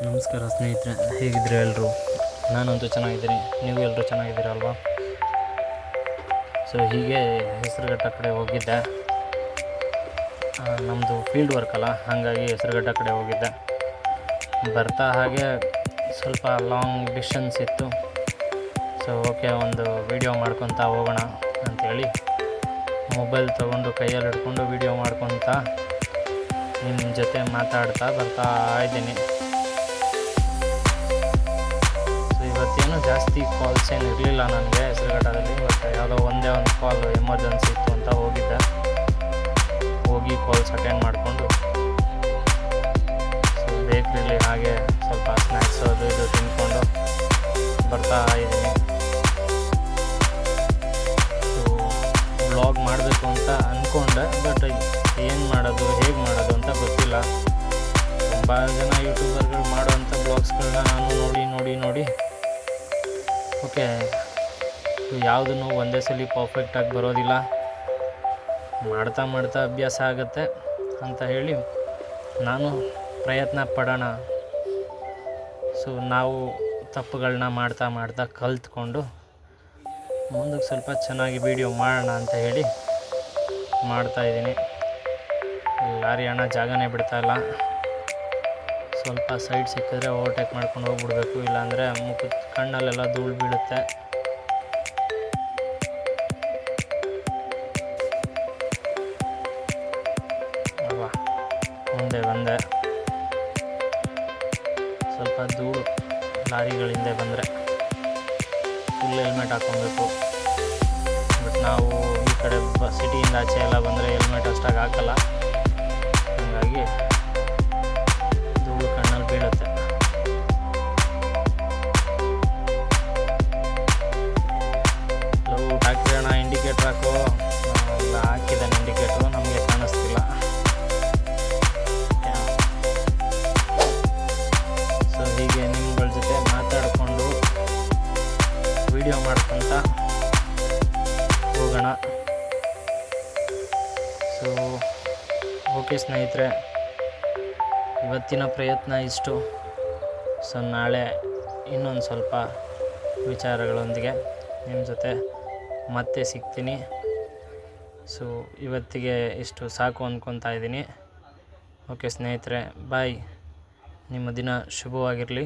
ನಮಸ್ಕಾರ ಸ್ನೇಹಿತರೆ, ಹೇಗಿದ್ದೀರಾ ಎಲ್ಲರೂ? ನಾನಂತೂ ಚೆನ್ನಾಗಿದ್ದೀನಿ. ನೀವು ಎಲ್ಲರೂ ಚೆನ್ನಾಗಿದ್ದೀರಲ್ವಾ? ಸೊ ಹೀಗೆ ಹೆಸರುಘಟ್ಟ ಕಡೆ ಹೋಗಿದ್ದೆ. ನಮ್ಮದು ಫೀಲ್ಡ್ ವರ್ಕ್ ಅಲ್ಲ, ಹಾಗಾಗಿ ಹೆಸರುಘಟ್ಟ ಕಡೆ ಹೋಗಿದ್ದೆ. ಬರ್ತಾ ಹಾಗೆ ಸ್ವಲ್ಪ ಲಾಂಗ್ ಡಿಸ್ಟೆನ್ಸ್ ಇತ್ತು. ಸೊ ಓಕೆ, ಒಂದು ವೀಡಿಯೋ ಮಾಡ್ಕೊತಾ ಹೋಗೋಣ ಅಂಥೇಳಿ ಮೊಬೈಲ್ ತೊಗೊಂಡು ಕೈಯಲ್ಲಿ ಹಿಡ್ಕೊಂಡು ವೀಡಿಯೋ ಮಾಡ್ಕೊತಾ ನಿಮ್ಮ ಜೊತೆ ಮಾತಾಡ್ತಾ ಬರ್ತಾ ಇದ್ದೀನಿ. ಇವತ್ತೇನು ಜಾಸ್ತಿ ಕಾಲ್ಸ್ ಏನು ಇರಲಿಲ್ಲ ನನಗೆ ಹೆಸರುಘಟ್ಟದಲ್ಲಿ. ಬಟ್ ಯಾವುದೋ ಒಂದೇ ಒಂದು ಕಾಲ್ ಎಮರ್ಜೆನ್ಸಿ ಇತ್ತು ಅಂತ ಹೋಗಿದ್ದೆ. ಹೋಗಿ ಕಾಲ್ಸ್ ಅಟೆಂಡ್ ಮಾಡಿಕೊಂಡು ಸೊ ಬೇಕ್ರಿಲಿ ಹಾಗೆ ಸ್ವಲ್ಪ ಸ್ನ್ಯಾಕ್ಸ್ ಅದು ಇದು ತಿಂದ್ಕೊಂಡು ಬರ್ತಾ ಇದ್ದೀನಿ. ಸೊ ವ್ಲಾಗ್ ಮಾಡಬೇಕು ಅಂತ ಅಂದ್ಕೊಂಡೆ, ಬಟ್ ಏನು ಮಾಡೋದು, ಹೇಗೆ ಮಾಡೋದು ಅಂತ ಗೊತ್ತಿಲ್ಲ. ತುಂಬ ಜನ ಯೂಟ್ಯೂಬರ್ಗಳು ಮಾಡೋವಂಥ ಬ್ಲಾಗ್ಸ್ಗಳನ್ನ ನಾನು ನೋಡಿ ಓಕೆ, ಯಾವುದೂ ಒಂದೇ ಸಲ ಪರ್ಫೆಕ್ಟಾಗಿ ಬರೋದಿಲ್ಲ. ಮಾಡ್ತಾ ಅಭ್ಯಾಸ ಆಗುತ್ತೆ ಅಂತ ಹೇಳಿ ನಾನು ಪ್ರಯತ್ನ ಪಡೋಣ. ಸೊ ನಾವು ತಪ್ಪುಗಳನ್ನ ಮಾಡ್ತಾ ಕಲ್ತ್ಕೊಂಡು ಮುಂದಕ್ಕೆ ಸ್ವಲ್ಪ ಚೆನ್ನಾಗಿ ವೀಡಿಯೋ ಮಾಡೋಣ ಅಂತ ಹೇಳಿ ಮಾಡ್ತಾಯಿದ್ದೀನಿ. ಲಾರಿ ಅಣ್ಣ ಜಾಗನೇ ಬಿಡ್ತಾಯಿಲ್ಲ. ಸ್ವಲ್ಪ ಸೈಡ್ ಸಿಕ್ಕಿದ್ರೆ ಓವರ್ಟೇಕ್ ಮಾಡ್ಕೊಂಡು ಹೋಗ್ಬಿಡ್ಬೇಕು, ಇಲ್ಲಾಂದರೆ ಮುಖದ ಕಣ್ಣಲ್ಲೆಲ್ಲ ಧೂಳು ಬೀಳುತ್ತೆ. ಅಲ್ವಾ, ಮುಂದೆ ಬಂದೆ. ಸ್ವಲ್ಪ ಧೂಳು ಲಾರಿಗಳಿಂದ ಬಂದರೆ ಫುಲ್ ಹೆಲ್ಮೆಟ್ ಹಾಕ್ಕೊಬೇಕು. ಬಟ್ ನಾವು ಈ ಕಡೆ ಸಿಟಿಯಿಂದ ಆಚೆ ಎಲ್ಲ ಬಂದರೆ ಹೆಲ್ಮೆಟ್ ಅಷ್ಟಾಗಿ ಹಾಕಲ್ಲ, ಹಾಗಾಗಿ ಕಣ್ಣಲ್ಲಿ ಬೀಳುತ್ತೆ. ಟ್ಯಾಕ್ಟ್ರಿ ಅಣ್ಣ ಇಂಡಿಕೇಟ್ರ್ ಹಾಕೋ, ಎಲ್ಲ ಹಾಕಿದ್ದಾನೆ ಇಂಡಿಕೇಟ್ರು, ನಮಗೆ ಕಾಣಿಸ್ತಿಲ್ಲ. ಸೊ ಹೀಗೆ ನಿಮ್ಗಳ ಜೊತೆ ಮಾತಾಡಿಕೊಂಡು ವಿಡಿಯೋ ಮಾಡ್ಕೊತ ಹೋಗೋಣ. ಸೊ ಓಕೆ ಸ್ನೇಹಿತರೆ, ಇವತ್ತಿನ ಪ್ರಯತ್ನ ಇಷ್ಟು. ಸೊ ನಾಳೆ ಇನ್ನೊಂದು ಸ್ವಲ್ಪ ವಿಚಾರಗಳೊಂದಿಗೆ ನಿಮ್ಮ ಜೊತೆ ಮತ್ತೆ ಸಿಗ್ತೀನಿ. ಸೊ ಇವತ್ತಿಗೆ ಇಷ್ಟು ಸಾಕು ಅಂದ್ಕೊತಾ ಇದ್ದೀನಿ. ಓಕೆ ಸ್ನೇಹಿತರೆ, ಬಾಯ್. ನಿಮ್ಮ ದಿನ ಶುಭವಾಗಿರಲಿ.